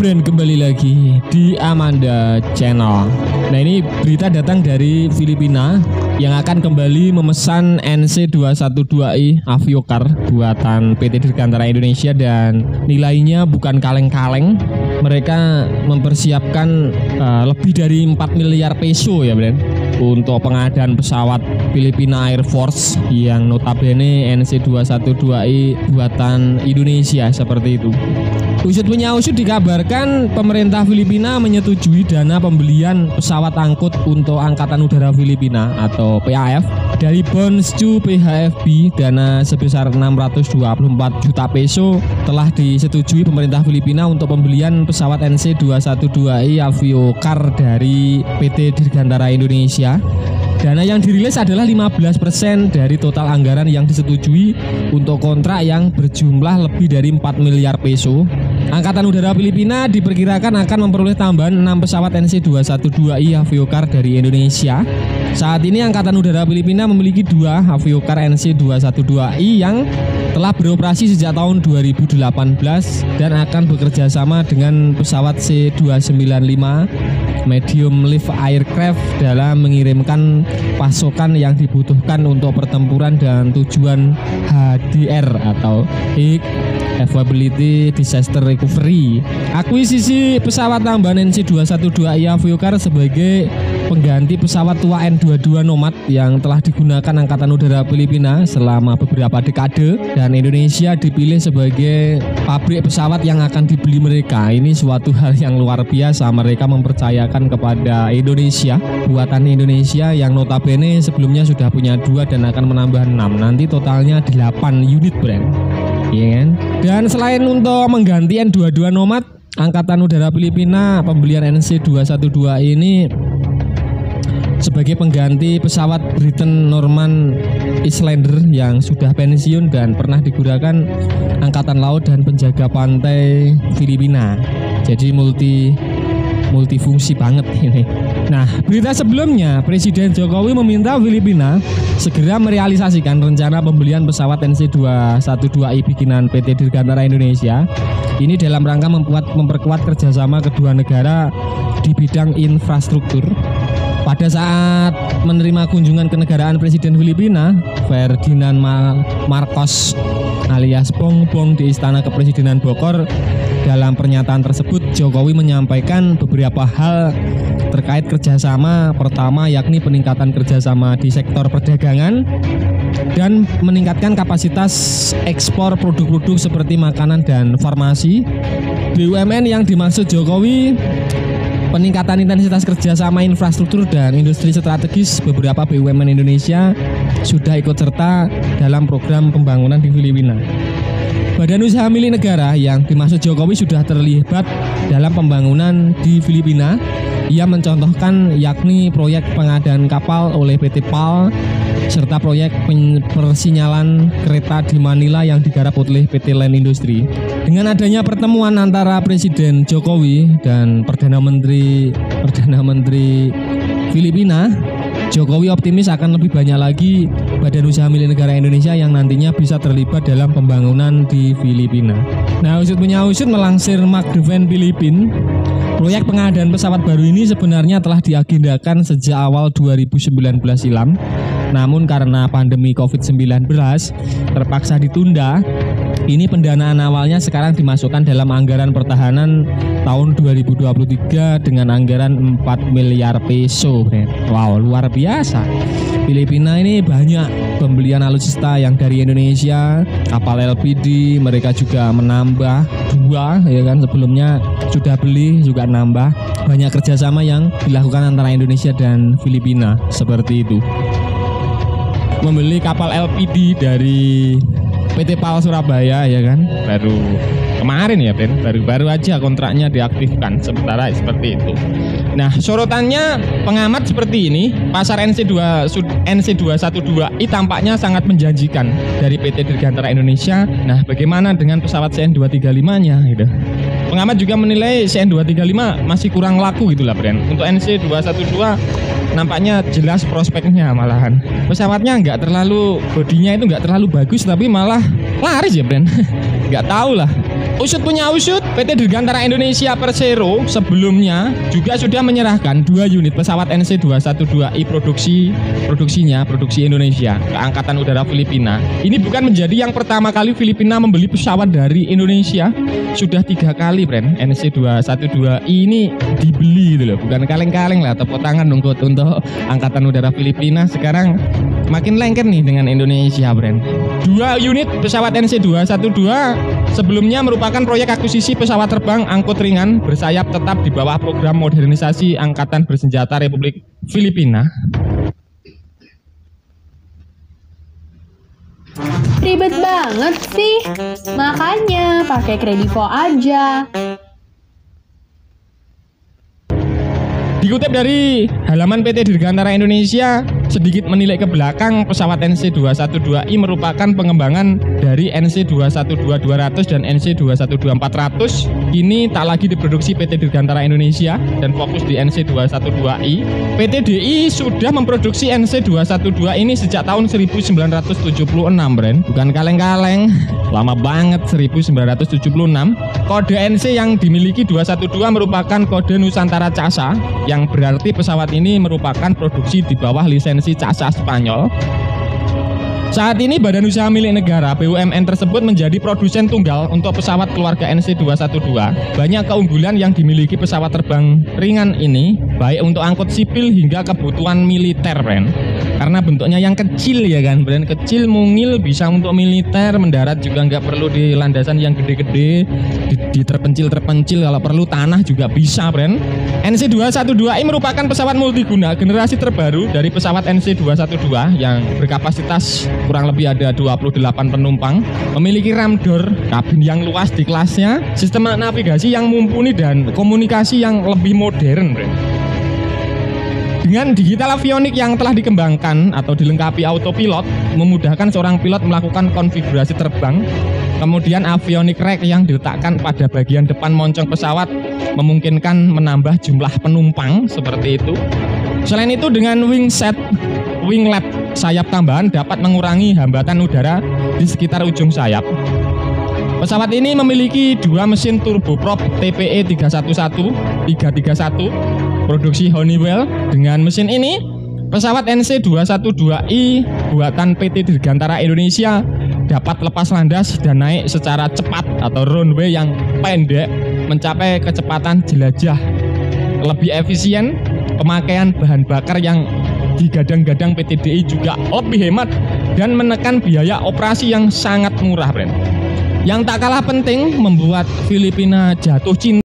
Brand, kembali lagi di Amanda Channel. Nah, ini berita datang dari Filipina yang akan kembali memesan NC212i Aviocar buatan PT Dirgantara Indonesia, dan nilainya bukan kaleng-kaleng. Mereka mempersiapkan lebih dari 4 miliar peso ya, Brand, untuk pengadaan pesawat Filipina Air Force yang notabene NC212i buatan Indonesia seperti itu. Usut punya usut dikabarkan pemerintah Filipina menyetujui dana pembelian pesawat angkut untuk Angkatan Udara Filipina atau PAF dari Bonsju PHFB. Dana sebesar 624 juta peso telah disetujui pemerintah Filipina untuk pembelian pesawat NC212i Aviocar dari PT Dirgantara Indonesia. Dana yang dirilis adalah 15% dari total anggaran yang disetujui untuk kontrak yang berjumlah lebih dari 4 miliar peso. Angkatan Udara Filipina diperkirakan akan memperoleh tambahan 6 pesawat NC212i Aviocar dari Indonesia. Saat ini Angkatan Udara Filipina memiliki 2 Aviocar NC212i yang telah beroperasi sejak tahun 2018 dan akan bekerja sama dengan pesawat C295 medium lift aircraft dalam mengirimkan pasokan yang dibutuhkan untuk pertempuran dan tujuan HDR atau High Availability Disaster Recovery. Akuisisi pesawat tambahan NC212i Aviocar sebagai pengganti pesawat tua N22 Nomad yang telah digunakan Angkatan Udara Filipina selama beberapa dekade, dan Indonesia dipilih sebagai pabrik pesawat yang akan dibeli mereka. Ini suatu hal yang luar biasa. Mereka mempercayakan kepada Indonesia, buatan Indonesia yang notabene sebelumnya sudah punya 2 dan akan menambah 6. Nanti totalnya 8 unit, Brand. Iya kan? Dan selain untuk mengganti N22 Nomad, Angkatan Udara Filipina pembelian NC212 ini sebagai pengganti pesawat Britten Norman Islander yang sudah pensiun dan pernah digunakan Angkatan Laut dan Penjaga Pantai Filipina. Jadi multifungsi banget ini. Nah, berita sebelumnya Presiden Jokowi meminta Filipina segera merealisasikan rencana pembelian pesawat NC212i bikinan PT Dirgantara Indonesia. Ini dalam rangka memperkuat kerjasama kedua negara di bidang infrastruktur. Pada saat menerima kunjungan kenegaraan Presiden Filipina Ferdinand Marcos alias Bongbong di Istana Kepresidenan Bogor, dalam pernyataan tersebut Jokowi menyampaikan beberapa hal terkait kerjasama. Pertama, yakni peningkatan kerjasama di sektor perdagangan dan meningkatkan kapasitas ekspor produk-produk seperti makanan dan farmasi. BUMN yang dimaksud Jokowi, peningkatan intensitas kerjasama infrastruktur dan industri strategis. Beberapa BUMN Indonesia sudah ikut serta dalam program pembangunan di Filipina. Badan usaha milik negara yang dimaksud Jokowi sudah terlibat dalam pembangunan di Filipina. Ia mencontohkan yakni proyek pengadaan kapal oleh PT PAL serta proyek persinyalan kereta di Manila yang digarap oleh PT Land Industri. Dengan adanya pertemuan antara Presiden Jokowi dan Perdana Menteri Filipina, Jokowi optimis akan lebih banyak lagi badan usaha milik negara Indonesia yang nantinya bisa terlibat dalam pembangunan di Filipina. Nah, usut punya usut melansir Mark Defense Philippines, proyek pengadaan pesawat baru ini sebenarnya telah diagendakan sejak awal 2019 silam. Namun karena pandemi COVID-19 terpaksa ditunda. Ini pendanaan awalnya sekarang dimasukkan dalam anggaran pertahanan tahun 2023 dengan anggaran 4 miliar peso. Wow, luar biasa. Filipina ini banyak pembelian alutsista yang dari Indonesia, kapal LPD, mereka juga menambah 2 ya kan, sebelumnya sudah beli juga nambah. Banyak kerjasama yang dilakukan antara Indonesia dan Filipina seperti itu. Membeli kapal LPD dari PT PAL Surabaya ya kan, baru kemarin ya Ben, baru aja kontraknya diaktifkan, sementara seperti itu. Nah, sorotannya pengamat seperti ini, pasar NC212i tampaknya sangat menjanjikan dari PT Dirgantara Indonesia. Nah, bagaimana dengan pesawat CN235-nya gitu. Pengamat juga menilai CN235 masih kurang laku gitulah Bren. Untuk NC212 nampaknya jelas prospeknya malahan. Pesawatnya bodinya itu nggak terlalu bagus, tapi malah laris ya Bren. Nggak tahu lah. Usut punya usut, PT Dirgantara Indonesia Persero sebelumnya juga sudah menyerahkan 2 unit pesawat NC212I produksi Indonesia ke Angkatan Udara Filipina. Ini bukan menjadi yang pertama kali Filipina membeli pesawat dari Indonesia. Sudah 3 kali brand NC212I ini dibeli gitu loh. Bukan kaleng-kaleng lah, tepuk tangan untuk Angkatan Udara Filipina. Sekarang makin lengket nih dengan Indonesia brand. 2 unit pesawat NC212 sebelumnya merupakan proyek akuisisi pesawat terbang angkut ringan bersayap tetap di bawah program modernisasi Angkatan Bersenjata Republik Filipina. Ribet banget sih, makanya pakai Kredivo aja. Dikutip dari halaman PT Dirgantara Indonesia, sedikit menilik ke belakang, pesawat NC212I merupakan pengembangan dari NC212-200 dan NC212-400. Ini tak lagi diproduksi PT Dirgantara Indonesia dan fokus di NC212I. PT DI sudah memproduksi NC212 ini sejak tahun 1976, brand. Bukan kaleng-kaleng, lama banget 1976. Kode NC yang dimiliki 212 merupakan kode Nusantara CASA, yang berarti pesawat ini merupakan produksi di bawah lisensi CASA Spanyol. Saat ini Badan Usaha Milik Negara BUMN tersebut menjadi produsen tunggal untuk pesawat keluarga NC212. Banyak keunggulan yang dimiliki pesawat terbang ringan ini, baik untuk angkut sipil hingga kebutuhan militer, brand. Karena bentuknya yang kecil ya kan, brand, kecil, mungil, bisa untuk militer, mendarat juga nggak perlu di landasan yang gede-gede, di terpencil-terpencil, kalau perlu tanah juga bisa, brand. NC212I merupakan pesawat multiguna generasi terbaru dari pesawat NC212 yang berkapasitas kurang lebih ada 28 penumpang, memiliki ram door, kabin yang luas di kelasnya, sistem navigasi yang mumpuni dan komunikasi yang lebih modern, brand. Dengan digital avionik yang telah dikembangkan atau dilengkapi autopilot, memudahkan seorang pilot melakukan konfigurasi terbang. Kemudian avionik rack yang diletakkan pada bagian depan moncong pesawat memungkinkan menambah jumlah penumpang seperti itu. Selain itu dengan winglet sayap tambahan dapat mengurangi hambatan udara di sekitar ujung sayap. Pesawat ini memiliki 2 mesin turboprop TPE 311-331 produksi Honeywell. Dengan mesin ini, pesawat NC212I buatan PT Dirgantara Indonesia dapat lepas landas dan naik secara cepat atau runway yang pendek mencapai kecepatan jelajah. Lebih efisien, pemakaian bahan bakar yang digadang-gadang PT DI juga lebih hemat dan menekan biaya operasi yang sangat murah, brand. Yang tak kalah penting membuat Filipina jatuh cinta